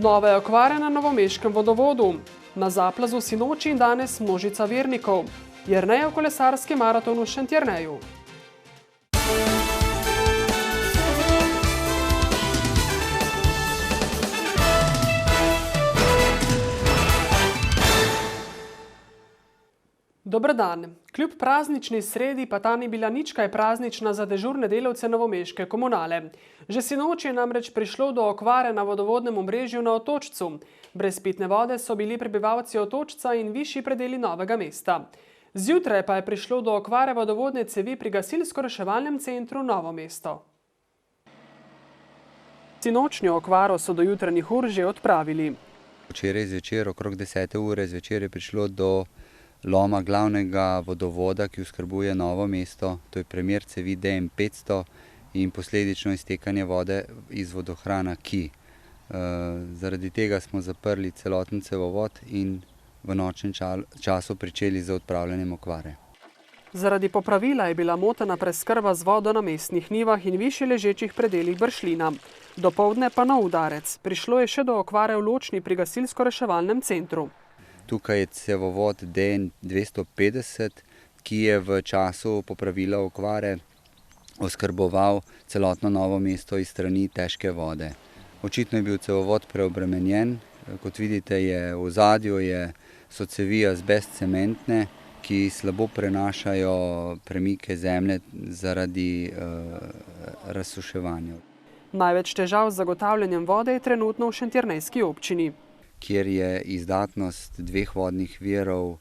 Nove okvare na novomeškem vodovodu. Na Zaplazu sinoči in danes množica vernikov. Jernejev kolesarski maraton v Šentjerneju. Dober dan. Kljub praznični sredi pa ta ni bila nič kaj praznična za dežurne delavce novomeške komunale. Že sinoči je namreč prišlo do okvare na vodovodnem omrežju na Otočcu. Brez pitne vode so bili prebivalci Otočca in višji predeli Novega mesta. Zjutraj pa je prišlo do okvare vodovodne cevi pri gasilsko-reševalnem centru Novo mesto. Sinočnjo okvaro so do jutranjih ur že odpravili. Včeraj zvečer, okrog 10. ure zvečer je prišlo do loma glavnega vodovoda, ki oskrbuje Novo mesto, to je premer cevi DM500 in posledično iztekanje vode iz vodohrana Ki. Zaradi tega smo zaprli celoten cevovod in v nočnem času pričeli z odpravljanjem okvare. Zaradi popravila je bila motena preskrba z vodo na mestnih njivah in višje ležečih predelih Bršljina. Dopoldne pa nov udarec. Prišlo je še do okvare v Ločni pri gasilsko-reševalnem centru. Tukaj je cevovod DN250, ki je v času popravila okvare oskrboval celotno Novo mesto iz strani težke vode. Očitno je bil cevovod preobremenjen. Kot vidite, v ozadju so cevi azbest cementne, ki slabo prenašajo premike zemlje zaradi razsuševanja. Največ težav z zagotavljanjem vode je trenutno v šentjernejski občini, kjer je izdatnost dveh vodnih virov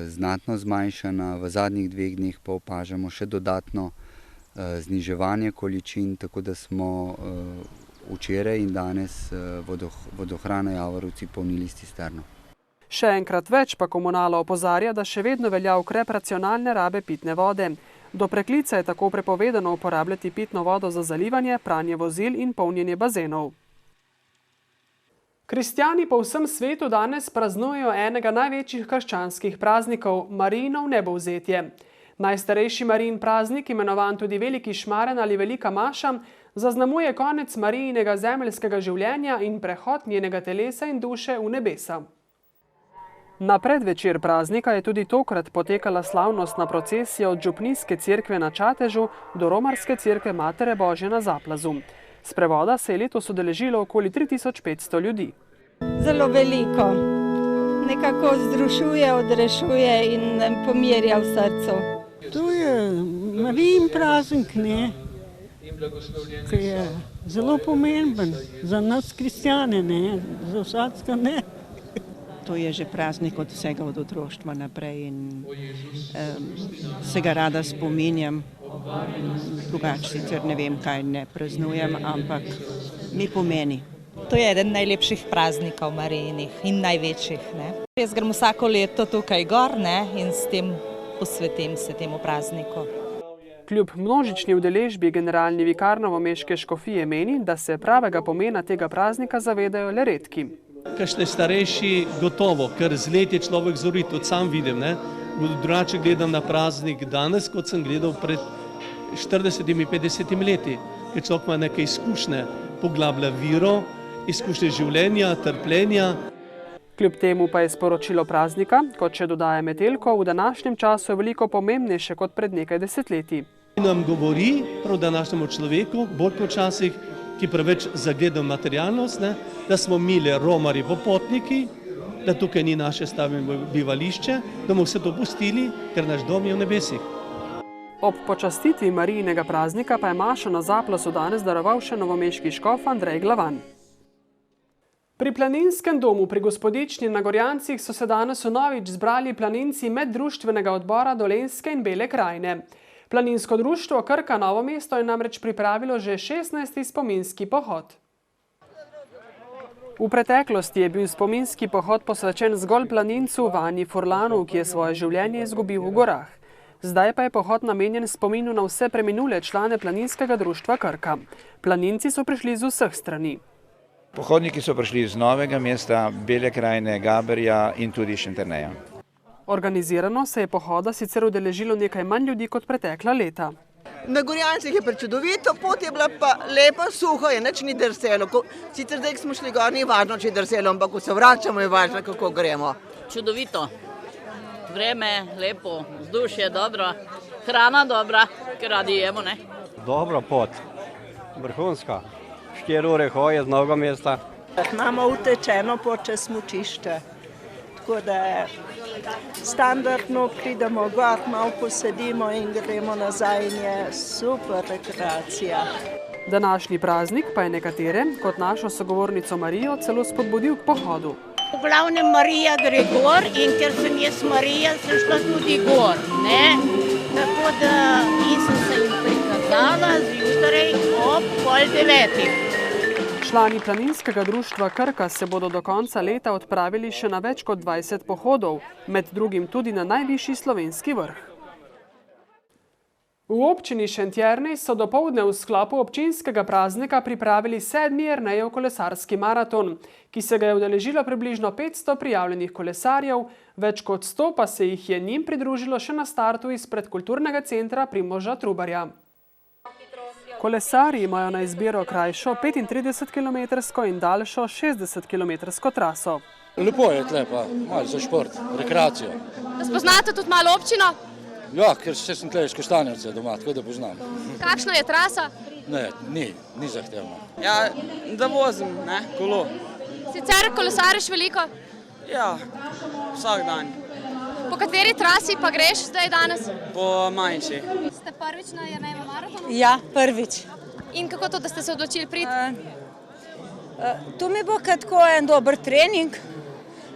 znatno zmanjšana. V zadnjih 2 dneh pa opažamo še dodatno zniževanje količin, tako da smo včeraj in danes vodohrana Javorci polnili s cisterno. Še enkrat več pa komunala opozarja, da še vedno velja ukrep racionalne rabe pitne vode. Do preklica je tako prepovedano uporabljati pitno vodo za zalivanje, pranje vozil in polnjenje bazenov. Kristjani po vsem svetu danes praznujejo enega največjih krščanskih praznikov, Marijino vnebovzetje. Najstarejši Marijin praznik, imenovan tudi Veliki šmaren ali Velika maša, zaznamuje konec Marijinega zemeljskega življenja in prehod njenega telesa in duše v nebesa. Na predvečer praznika je tudi tokrat potekala slavnostna procesija od župnijske cerkve na Čatežu do romarske cerkve Matere Božje na Zaplazu. Sprevoda se je letos udeležilo okoli 3500 ljudi. Zelo veliko. Nekako združuje, odrešuje in pomirja v srcu. To je Marijin praznik, ki je zelo pomemben za nas kristjane, za vsakega ne. To je že praznik od vsega od otroštva naprej in se ga rada spominjam. Drugače sicer ne vem, kaj ne praznujem, ampak mi pomeni. To je eden najlepših praznikov Marijinih in največjih. Jaz grem vsako leto tukaj gor in s tem posvetim se temu prazniku. Kljub množični udeležbi generalni vikar novomeške škofije meni, da se pravega pomena tega praznika zavedajo le redki. Kakšni starejši gotovo, ker z leti človek zori, tudi sam vidim. Drugače gledam na praznik danes, kot sem gledal pred 40-50 leti, ker človek ima neke izkušnje, poglablja vero, izkušnje življenja, trpljenja. Kljub temu pa je sporočilo praznika, kot še dodaja Metelko, v današnjem času je veliko pomembnejše kot pred nekaj desetletji. Nam govori prav današnjemu človeku, bolj počasih, ki preveč zagleda materialnost, da smo mi le romarji popotniki, da tukaj ni naše stalno bivališče, da bomo vse to pustili, ker naš dom je v nebesih. Ob počastitvi Marijinega praznika pa je mašo na Zaplazu danes daroval še novomeški škof Andrej Glavan. Pri planinskem domu pri Gospodični na Gorjancih so se danes vnovič zbrali planinci meddruštvenega odbora Dolenjske in Bele krajine. Planinsko društvo Krka Novo mesto je namreč pripravilo že 16. spominski pohod. V preteklosti je bil spominski pohod posvečen zgolj planincu Vanji Furlanu, ki je svoje življenje izgubil v gorah. Zdaj pa je pohod namenjen spominu na vse preminule člane planinskega društva Krka. Planinci so prišli z vseh strani. Pohodniki so prišli iz Novega mesta, Bele krajine, Gaberja in tudi Šentjerneja. Organizirano se je pohoda sicer udeležilo nekaj manj ljudi kot pretekla leta. Na Gorjancih je prečudovito, pot je bila pa lepa, suho je, nič ni drselo. Sicer zdaj, ko smo šli gor, ni važno, če je drselo, ampak ko se vračamo, je važno, kako gremo. Čudovito. Vreme, lepo, vzdušje dobro, hrana dobra, ker radi jemo, ne? Dobra pot, vrhunska. 4 ure hoje z mnogo mesta. Imamo utečeno pot čez smučišče, tako da standardno pridemo gor, malo posedimo in gremo nazaj in je super rekreacija. Današnji praznik pa je nekatere, kot našo sogovornico Marijo, celo spodbudil k pohodu. V glavnem Marija gre gor in ker sem jaz Marija, sem šla tudi gor, ne? Tako da nisem se jim prikazala zjutraj ob 8:30. Člani planinskega društva Krka se bodo do konca leta odpravili še na več kot 20 pohodov, med drugim tudi na najvišji slovenski vrh. V občini Šentjernej so dopoldne v sklopu občinskega praznika pripravili 7. Jernejev kolesarski maraton, ki se ga je udeležilo približno 500 prijavljenih kolesarjev, več kot 100 pa se jih je njim pridružilo še na startu izpred kulturnega centra Primoža Trubarja. Kolesarji imajo na izbiro krajšo 35-kilometrsko in daljšo 60-kilometrsko traso. Lepo je tle pa, malo za šport, rekreacijo. Da spoznate tudi malo občino? Ja, ker sem tle iz Kostanjevce doma, tako da poznam. Kakšna je trasa? Ne, ni zahtevna. Ja, da vozim, ne, kolo. Sicer kolesariš veliko? Ja, vsak dan. Po kateri trasi pa greš zdaj danes? Po manjši. Ste prvič na Jernejem maratonu? Ja, prvič. In kako to, da ste se odločili priti? To mi bo tako en dober trening,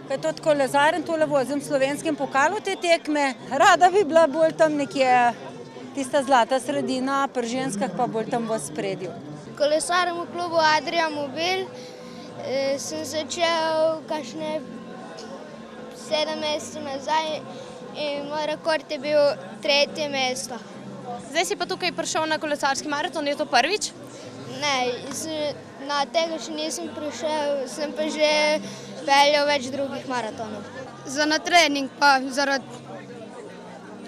ker tudi kolesarjem tole vozim v slovenskem pokalu te tekme. Rada bi bila bolj tam nekje tista zlata sredina, pri ženskah pa bolj tam v ospredju. Kolesarjem v klubu Adria Mobil sem začel kakšne 7 mesecev nazaj in moj rekord je bil 3. mesto. Zdaj si pa tukaj prišel na kolesarski maraton, je to prvič? Ne, na tega še nisem prišel, sem pa že peljal več drugih maratonov. Za na trening pa zaradi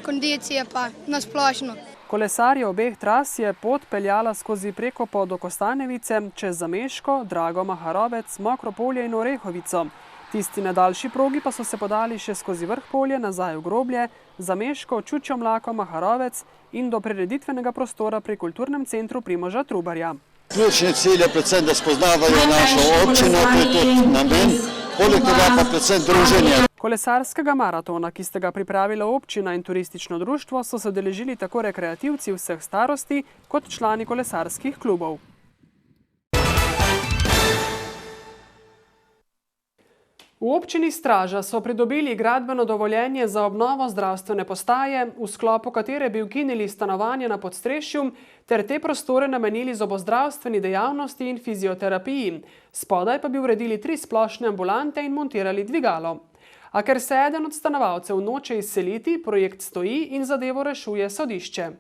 kondicije pa nasplošno. Kolesarje obeh tras je pot peljala skozi Prekopod do Kostanjevice, čez Zameško, Drago, Maharovec, Mokropolje in Orehovico. Tisti na daljši progi pa so se podali še skozi vrh polje, nazaj v Groblje, Zameško, Čučjo Mlako, Maharovec in do prireditvenega prostora pri kulturnem centru Primoža Trubarja. Ključni cilj je predvsem, da spoznavajo našo občino, to je tudi namen, poleg tega pa predvsem druženje. Kolesarskega maratona, ki sta ga pripravila občina in turistično društvo, so se udeležili tako rekreativci vseh starosti kot člani kolesarskih klubov. V občini Straža so pridobili gradbeno dovoljenje za obnovo zdravstvene postaje, v sklopu katere bi ukinili stanovanje na podstrešju ter te prostore namenili zobozdravstveni dejavnosti in fizioterapiji. Spodaj pa bi uredili 3 splošne ambulante in montirali dvigalo. A ker se eden od stanovalcev noče izseliti, projekt stoji in zadevo rešuje sodišče.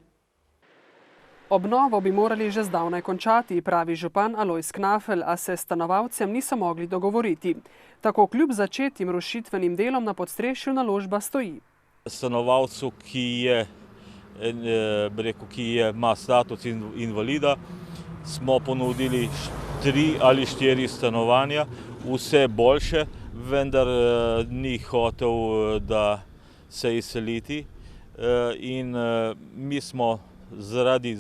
Obnovo bi morali že zdavnaj končati, pravi župan Alojz Knafelj, a se stanovalcem niso mogli dogovoriti. Tako kljub začetim rušitvenim delom na podstrešju naložba stoji. Stanovalcu, ki ima status invalida, smo ponudili 3 ali 4 stanovanja, vse boljše, vendar ni hotel, da se izseliti in mi smo zaradi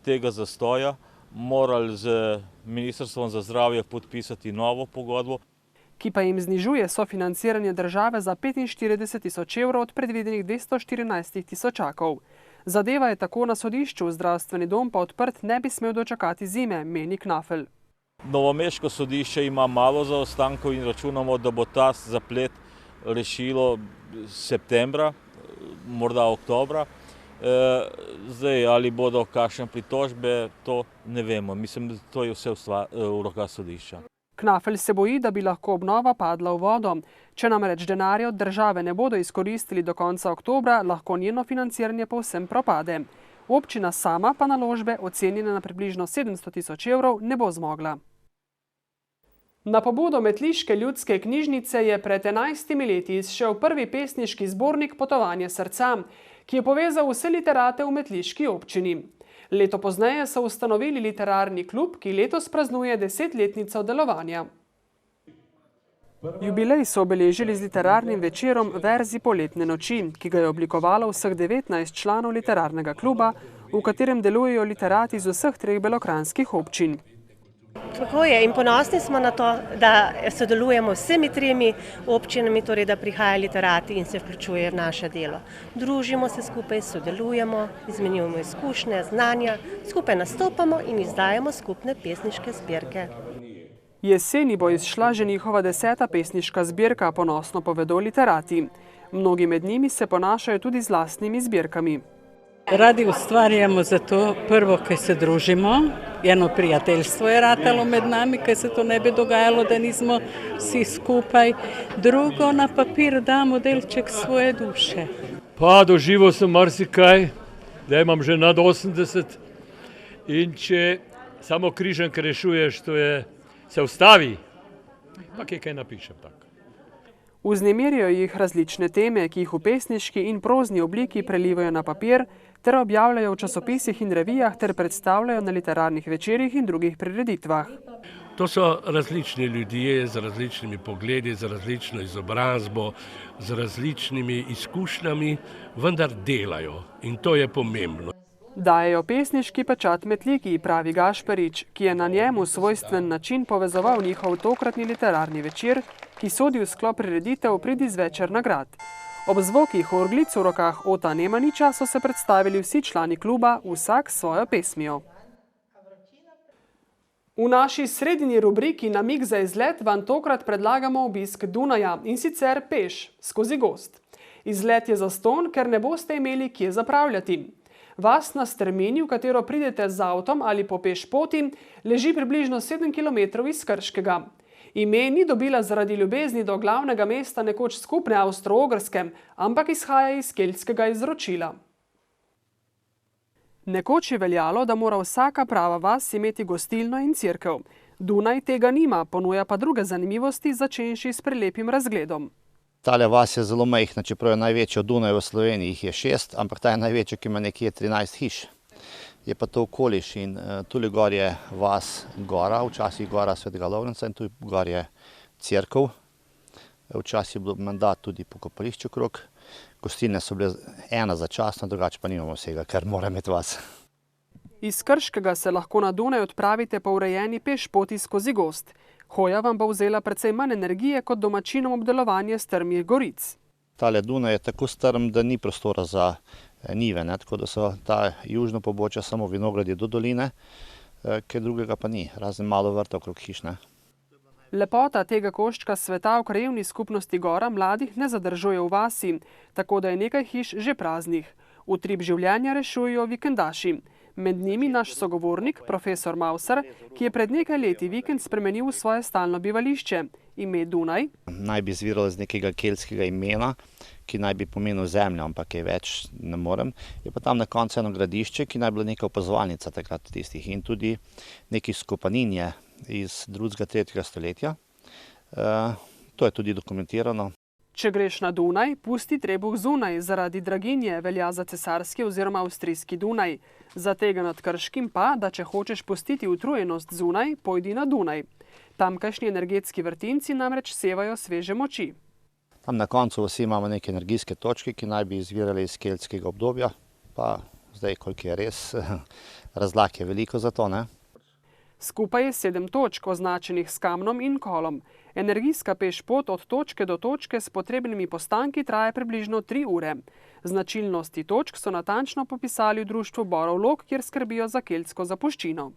tega zastoja morali z Ministrstvom za zdravje podpisati novo pogodbo, ki pa jim znižuje sofinanciranje države za 45 tisoč evrov od predvidenih 214 tisočakov. Zadeva je tako na sodišču, zdravstveni dom pa odprt ne bi smel dočakati zime, meni Knafelj. Novomeško sodišče ima malo zaostankov in računamo, da bo ta zaplet rešilo septembra, morda oktobra. Zdaj, ali bodo kakšne pritožbe, to ne vemo. Mislim, da to je vse v rokah sodišča. Knafelj se boji, da bi lahko obnova padla v vodo. Če namreč denarja od države ne bodo izkoristili do konca oktobra, lahko njeno financiranje povsem propade. Občina sama pa naložbe, ocenjene na približno 700 tisoč evrov, ne bo zmogla. Na pobudo Metliške ljudske knjižnice je pred 11 leti izšel prvi pesniški zbornik Potovanje srca, ki je povezal vse literate v metliški občini. Leto pozneje so ustanovili literarni klub, ki letos praznuje 10-letnico delovanja. Jubilej so obeležili z literarnim večerom Verzi poletne noči, ki ga je oblikovalo vseh 19 članov literarnega kluba, v katerem delujejo literati iz vseh 3 belokranjskih občin. Tako je in ponosni smo na to, da sodelujemo s vsemi 3 občinami, torej da prihajajo literati in se vključujejo v naše delo. Družimo se skupaj, sodelujemo, izmenjujemo izkušnje, znanja, skupaj nastopamo in izdajamo skupne pesniške zbirke. Jeseni bo izšla že njihova 10. pesniška zbirka, ponosno povedo literati. Mnogi med njimi se ponašajo tudi z lastnimi zbirkami. Radi ustvarjamo zato prvo, kaj se družimo. Eno prijateljstvo je ratalo med nami, kaj se to ne bi dogajalo, da nismo vsi skupaj. Drugo, na papir damo delček svoje duše. Pa doživel sem marsikaj, da imam že nad 80 in če samo križanke rešuješ, to je se ustavi, pa kaj napišem tako. Vznemirjajo jih različne teme, ki jih v pesniški in prozni obliki prelivajo na papir, ter objavljajo v časopisih in revijah ter predstavljajo na literarnih večerih in drugih prireditvah. To so različni ljudje z različnimi pogledi, z različno izobrazbo, z različnimi izkušnjami, vendar delajo in to je pomembno. Dajejo pesniški pečat Metliki, pravi Gašperič, ki je na njemu svojstven način povezoval njihov tokratni literarni večer, ki sodi v sklop prireditev Pridi zvečer nagrad. Ob zvokih orglic v rokah Ota Nemaniča so se predstavili vsi člani kluba, vsak s svojo pesmijo. V naši sredini rubriki Namig za izlet vam tokrat predlagamo obisk Dunaja, in sicer peš, skozi gozd. Izlet je zastonj, ker ne boste imeli kje zapravljati. Vas na strmini, v katero pridete z avtom ali po peš poti, leži približno 7 km iz Krškega. Ime ni dobila zaradi ljubezni do glavnega mesta nekoč skupne Avstro-Ogrske, ampak izhaja iz keltskega izročila. Nekoč je veljalo, da mora vsaka prava vas imeti gostilno in cerkev. Dunaj tega nima, ponuja pa druge zanimivosti, začenši s prelepim razgledom. Tale vas je zelo majhna, čeprav je največja Dunaj v Sloveniji, jih je 6, ampak ta je največja, ki ima nekje 13 hiš. Je pa to okoliš in tule gor je vas gora, včasih gora Svetega Lovrenca in tu gor je cerkev. Včasih je bilo mandat tudi pokopališče okrog. Gostilne so bile ena začasna, drugače pa nimamo vsega, kar mora imeti vas. Iz Krškega se lahko na Dunaj odpravite po urejeni peš poti skozi gozd. Hoja vam bo vzela precej manj energije kot domačinom obdelovanje strmih goric. Tale Dunaj je tako strm, da ni prostora za njive, tako da so ta južno pobočja samo vinogradi do doline, kaj drugega pa ni, razen malo vrta okrog hiš. Lepota tega koščka sveta v krajevni skupnosti Gora mladih ne zadržuje v vasi, tako da je nekaj hiš že praznih. Utrip življenja rešujejo vikendaši. Med njimi naš sogovornik, profesor Mauser, ki je pred nekaj leti vikend spremenil v svoje stalno bivališče. Ime Dunaj naj bi izviralo iz nekega keltskega imena, ki naj bi pomenil zemljo, ampak kaj več ne morem. Je pa tam na koncu eno gradišče, ki naj bila neka opazovalnica takrat tistih in tudi neki skopanin je iz 2. 3. stoletja. To je tudi dokumentirano. Če greš na Dunaj, pusti trebuh zunaj, zaradi draginje velja za cesarski oziroma avstrijski Dunaj. Za tega nad Krškim pa, da če hočeš pustiti utrujenost zunaj, pojdi na Dunaj. Tamkajšnji energetski vrtinci namreč sevajo sveže moči. Tam na koncu vsi imamo neke energijske točke, ki naj bi izvirale iz keltskega obdobja, pa zdaj, koliko je res, razlag je veliko za to, ne? Skupaj je 7 točk, označenih s kamnom in kolom. Energijska pešpot od točke do točke s potrebnimi postanki traja približno 3 ure. Značilnosti točk so natančno popisali v društvu Borov Log, kjer skrbijo za keltsko zapuščino.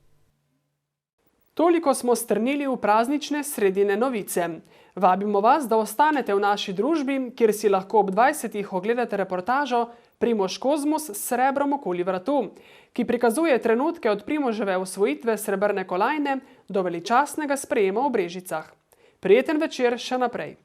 Toliko smo strnili v praznične sredine novice. Vabimo vas, da ostanete v naši družbi, kjer si lahko ob 20. ogledate reportažo Primož Kozmus s srebrom okoli vratu, ki prikazuje trenutke od Primoževe osvojitve srebrne kolajne do veličastnega sprejema v Brežicah. Prijeten večer še naprej.